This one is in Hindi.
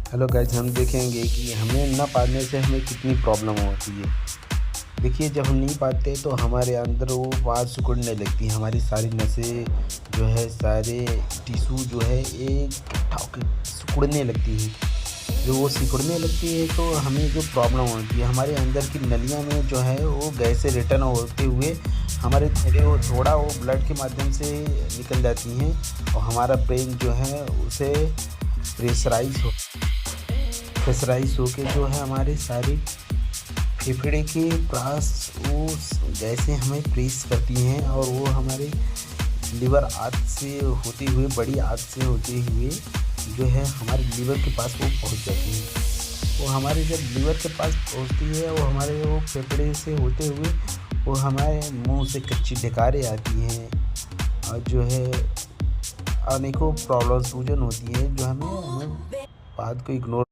हेलो गाइस, हम देखेंगे कि हमें ना पाने से हमें कितनी प्रॉब्लम होती है। देखिए, जब हम नहीं पाते तो हमारे अंदर वो बात सिकुड़ने लगती है, हमारी सारी नसें जो है, सारे टिश्यू जो है एक इकट्ठा होके सिकुड़ने लगती है। जो वो सिकुड़ने लगती है तो हमें जो प्रॉब्लम होती है, हमारे अंदर की नलियों में जो है वो गैसें रिटर्न होते हुए हमारे थोड़ा वो ब्लड के माध्यम से निकल जाती हैं और हमारा ब्रेन जो है उसे प्रेशराइज़ प्रेशराइज़ होके जो है हमारे सारे फेफड़े के पास वो गैसें हमें प्रेस करती हैं और वो हमारे लिवर आग से होते हुए, बड़ी आग से होते हुए जो है हमारे लिवर के पास वो पहुंच जाती है। वो हमारे जब लिवर के पास पहुंचती है, वो हमारे वो फेफड़े से होते हुए वो हमारे मुंह से कच्ची डकारें आती हैं और जो है अनेकों प्रॉब्लम सूजन होती है, जो हमें हमें बात को इग्नोर